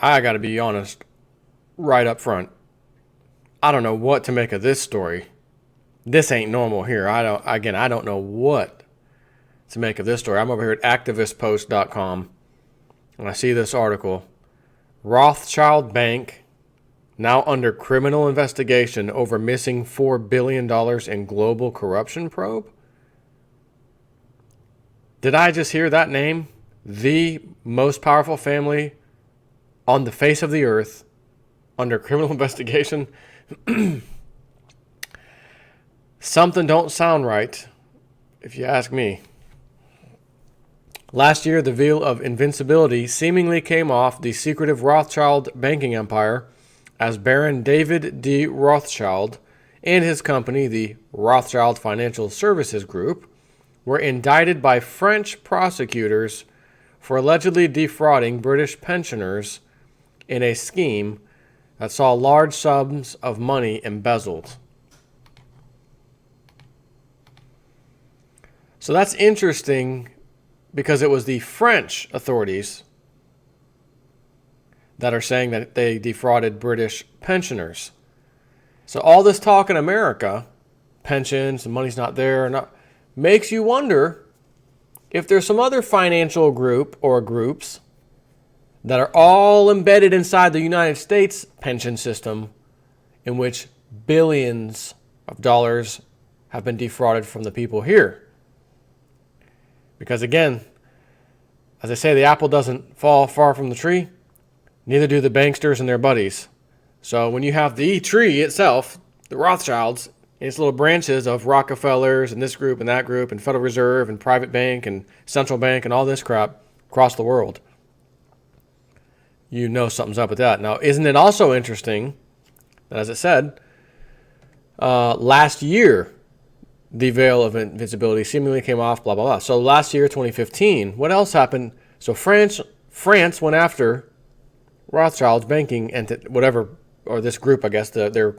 I got to be honest right up front. I don't know what to make of this story. This ain't normal here. I don't know what to make of this story. I'm over here at activistpost.com and I see this article. Rothschild Bank now under criminal investigation over missing $4 billion in global corruption probe. Did I just hear that name? The most powerful family on the face of the earth under criminal investigation. Something don't sound right, if you ask me. Last year, the veil of invincibility seemingly came off the secretive Rothschild banking empire as Baron David D. Rothschild and his company, the Rothschild Financial Services Group, were indicted by French prosecutors for allegedly defrauding British pensioners in a scheme that saw large sums of money embezzled. So that's interesting because it was the French authorities that are saying that they defrauded British pensioners. So all this talk in America, pensions, the money's not there, makes you wonder if there's some other financial group or groups that are all embedded inside the United States pension system in which billions of dollars have been defrauded from the people here. Because again, as I say, the apple doesn't fall far from the tree, neither do the banksters and their buddies. So when you have the tree itself, the Rothschilds, and its little branches of Rockefellers and this group and that group and Federal Reserve and private bank and central bank and all this crap across the world, you know something's up with that. Now, isn't it also interesting that, as it said, last year, the veil of invincibility seemingly came off, blah, blah, blah. So last year, 2015, what else happened? So France went after Rothschild's banking and whatever, or this group, I guess, their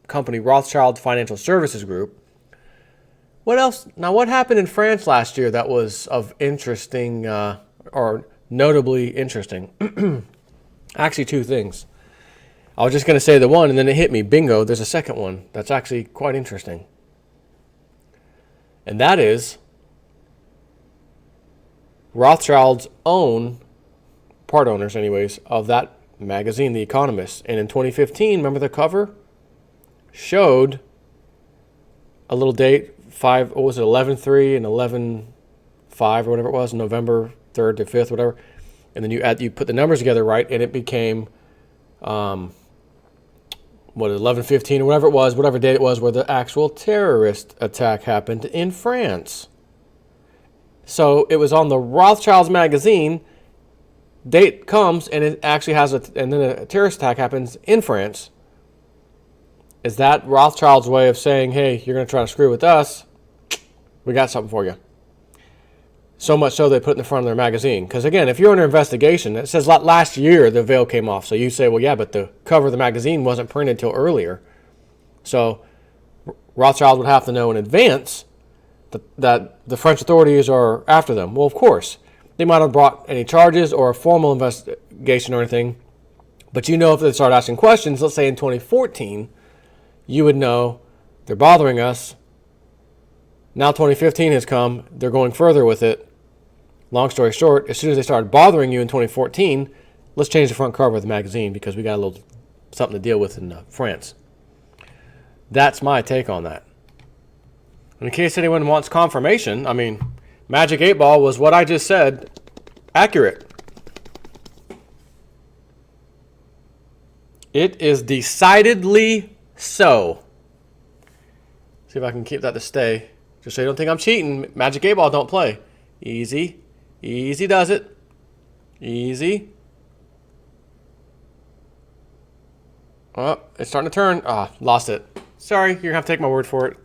company, Rothschild Financial Services Group. What else? Now, what happened in France last year that was of interesting or notably interesting? Actually, two things. I was just going to say the one, and then it hit me. Bingo, there's a second one that's actually quite interesting. And that is Rothschild's own, part owners anyways, of that magazine, The Economist. And in 2015, remember the cover? Showed a little date, 11/3 and 11/5 or whatever it was, November 3rd to 5th, whatever. And then you put the numbers together right, and it became 11/15 or whatever it was, whatever date it was, where the actual terrorist attack happened in France. So it was on the Rothschilds magazine. Date comes and it actually has and then a terrorist attack happens in France. Is that Rothschild's way of saying, hey, you're going to try to screw with us? We got something for you. So much so they put it in the front of their magazine. Because again, if you're under investigation, it says last year the veil came off. So you say, well, yeah, but the cover of the magazine wasn't printed till earlier. So Rothschild would have to know in advance that the French authorities are after them. Well, of course. They might have brought any charges or a formal investigation or anything. But you know if they start asking questions, let's say in 2014, you would know they're bothering us. Now 2015 has come. They're going further with it. Long story short, as soon as they started bothering you in 2014, let's change the front cover of the magazine because we got a little something to deal with in France. That's my take on that. And in case anyone wants confirmation, I mean, Magic 8 Ball was what I just said accurate. It is decidedly so. See if I can keep that to stay. Just so you don't think I'm cheating. Magic 8 Ball don't play. Easy. Easy does it. Easy. Oh, it's starting to turn. Ah, lost it. Sorry, you're going to have to take my word for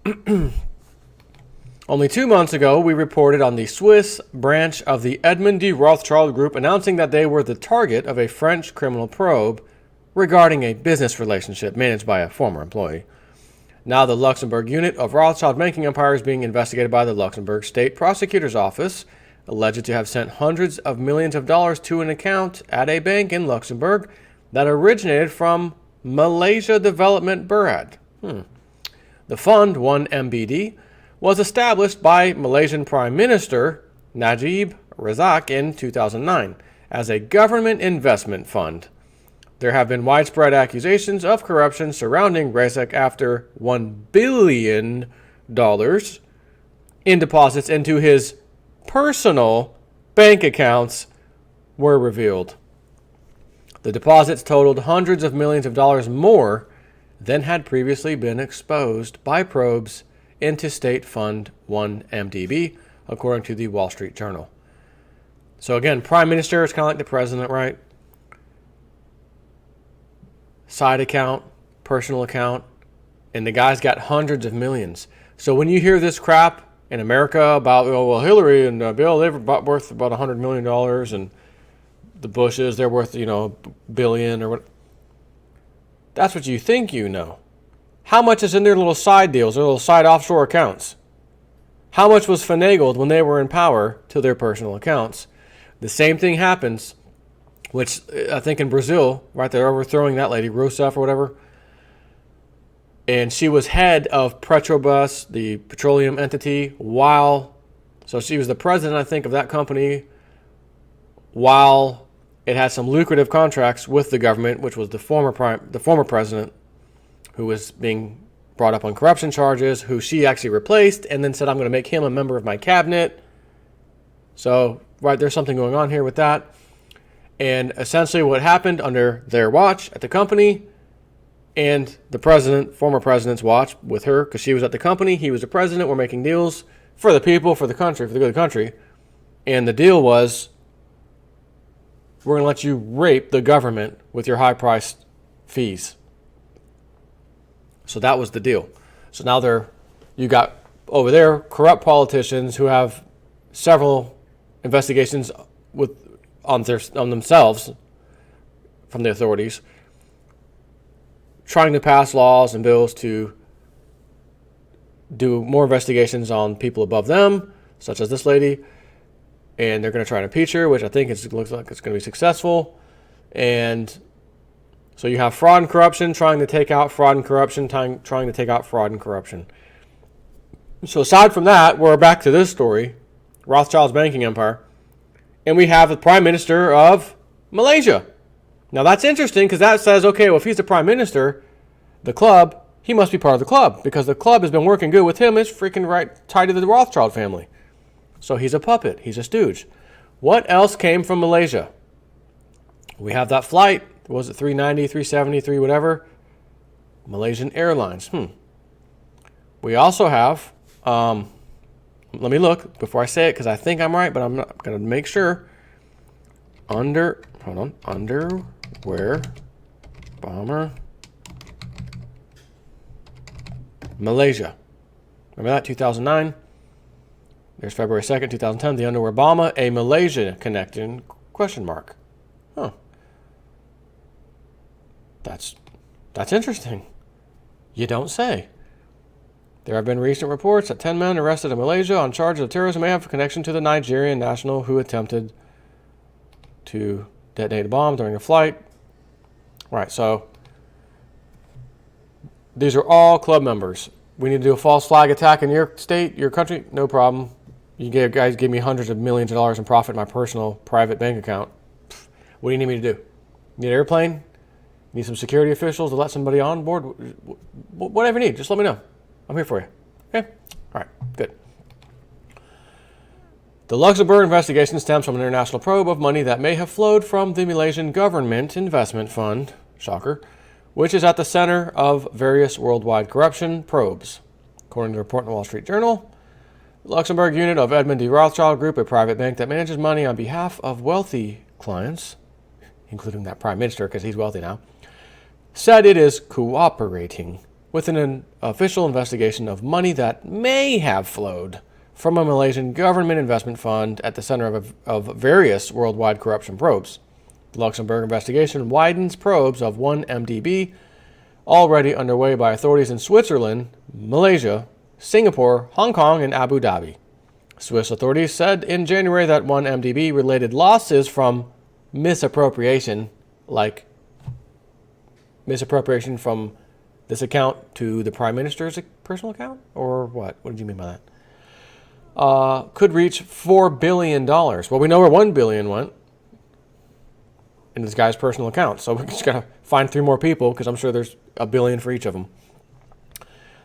it. Only 2 months ago, we reported on the Swiss branch of the Edmond de Rothschild Group announcing that they were the target of a French criminal probe regarding a business relationship managed by a former employee. Now the Luxembourg unit of Rothschild banking empire is being investigated by the Luxembourg State Prosecutor's Office alleged to have sent hundreds of millions of dollars to an account at a bank in Luxembourg that originated from Malaysia Development Berhad. The fund, 1MBD, was established by Malaysian Prime Minister Najib Razak in 2009 as a government investment fund. There have been widespread accusations of corruption surrounding Razak after $1 billion in deposits into his personal bank accounts were revealed. The deposits totaled hundreds of millions of dollars more than had previously been exposed by probes into State Fund 1MDB, according to the Wall Street Journal. So again, Prime Minister is kind of like the president, right? Side account, personal account, and the guy's got hundreds of millions. So when you hear this crap in America about, oh, well, Hillary and Bill, they're worth about $100 million, and the Bushes, they're worth, a billion or what. That's what you think you know. How much is in their little side deals, their little side offshore accounts? How much was finagled when they were in power to their personal accounts? The same thing happens, which I think in Brazil, right, they're overthrowing that lady, Rousseff or whatever. And she was head of Petrobras, the petroleum entity, so she was the president, I think, of that company, while it had some lucrative contracts with the government, which was the former president, who was being brought up on corruption charges, who she actually replaced, and then said, I'm going to make him a member of my cabinet. So, right, there's something going on here with that. And essentially what happened under their watch at the company and the former president's watch with her, because she was at the company, he was the president, we're making deals for the people, for the country, for the good of the country. And the deal was, we're going to let you rape the government with your high-priced fees. So that was the deal. So now you got over there corrupt politicians who have several investigations on themselves from the authorities, trying to pass laws and bills to do more investigations on people above them, such as this lady, and they're going to try and impeach her, which I think looks like it's going to be successful. And so you have fraud and corruption trying to take out fraud and corruption, trying to take out fraud and corruption. So aside from that, we're back to this story, Rothschild's banking empire, and we have the Prime Minister of Malaysia. Now that's interesting because that says, okay, well, if he's the Prime Minister, the club, he must be part of the club because the club has been working good with him. It's freaking right tied to the Rothschild family. So he's a puppet. He's a stooge. What else came from Malaysia? We have that flight. Was it 390, 373, whatever? Malaysian Airlines. We also have, let me look before I say it because I think I'm right, but I'm not going to make sure. Underwear bomber. Malaysia. Remember that, 2009? There's February 2nd, 2010, the underwear bomber, a Malaysia connection, question mark. Huh. That's interesting. You don't say. There have been recent reports that 10 men arrested in Malaysia on charges of terrorism may have a connection to the Nigerian national who attempted to detonate a bomb during a flight. Right, so these are all club members. We need to do a false flag attack in your state, your country, no problem. You guys give me hundreds of millions of dollars in profit in my personal private bank account. What do you need me to do? Need an airplane? Need some security officials to let somebody on board? Whatever you need, just let me know. I'm here for you. Okay? All right, good. The Luxembourg investigation stems from an international probe of money that may have flowed from the Malaysian Government Investment Fund, shocker, which is at the center of various worldwide corruption probes. According to a report in the Wall Street Journal, the Luxembourg unit of Edmund de Rothschild Group, a private bank that manages money on behalf of wealthy clients, including that prime minister because he's wealthy now, said it is cooperating with an official investigation of money that may have flowed from a Malaysian government investment fund at the center of various worldwide corruption probes. The Luxembourg investigation widens probes of 1MDB already underway by authorities in Switzerland, Malaysia, Singapore, Hong Kong, and Abu Dhabi. Swiss authorities said in January that 1MDB related losses from misappropriation, like misappropriation from this account to the Prime Minister's personal account? Or what? What did you mean by that? Could reach $4 billion. Well, we know where $1 billion went. In this guy's personal account. So we just got to find 3 more people because I'm sure there's $1 billion for each of them.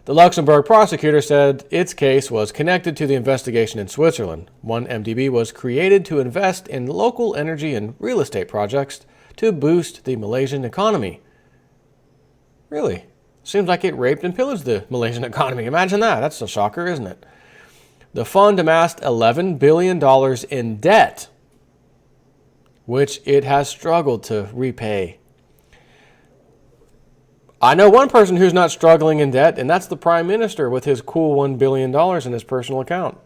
The Luxembourg prosecutor said its case was connected to the investigation in Switzerland. 1MDB was created to invest in local energy and real estate projects to boost the Malaysian economy. Really? Seems like it raped and pillaged the Malaysian economy. Imagine that. That's a shocker, isn't it? The fund amassed $11 billion in debt, which it has struggled to repay. I know one person who's not struggling in debt, and that's the Prime Minister with his cool $1 billion in his personal account.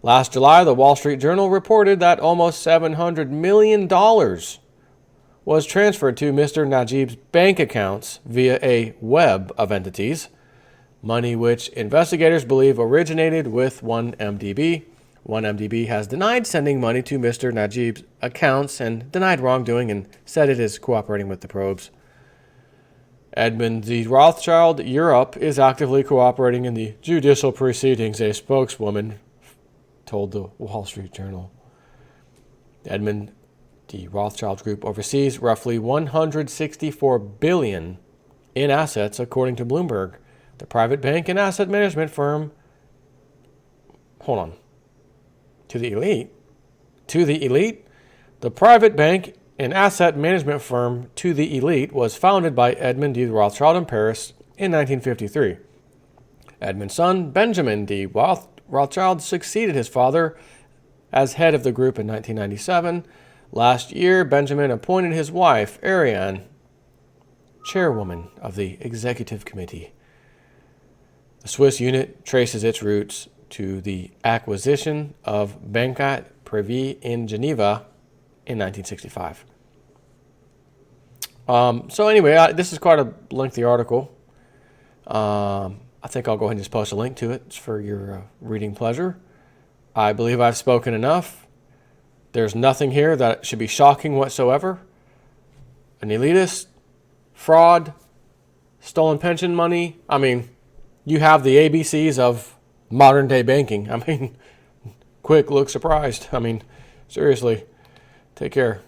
Last July, the Wall Street Journal reported that almost $700 million was transferred to Mr. Najib's bank accounts via a web of entities, money which investigators believe originated with 1MDB. 1MDB has denied sending money to Mr. Najib's accounts and denied wrongdoing and said it is cooperating with the probes. Edmund de Rothschild Europe is actively cooperating in the judicial proceedings, a spokeswoman told the Wall Street Journal. Edmund de Rothschild Group oversees roughly $164 billion in assets, according to Bloomberg. The private bank and asset management firm... Hold on. To the elite? To the elite? The private bank and asset management firm To the Elite was founded by Edmund de Rothschild in Paris in 1953. Edmund's son, Benjamin de Rothschild, succeeded his father as head of the group in 1997. Last year, Benjamin appointed his wife, Ariane, chairwoman of the executive committee. The Swiss unit traces its roots to the acquisition of Banquet Privée in Geneva in 1965. So anyway, this is quite a lengthy article. I think I'll go ahead and just post a link to it for your reading pleasure. I believe I've spoken enough. There's nothing here that should be shocking whatsoever. An elitist, fraud, stolen pension money. I mean, you have the ABCs of modern day banking. I mean, quick, look surprised. I mean, seriously, take care.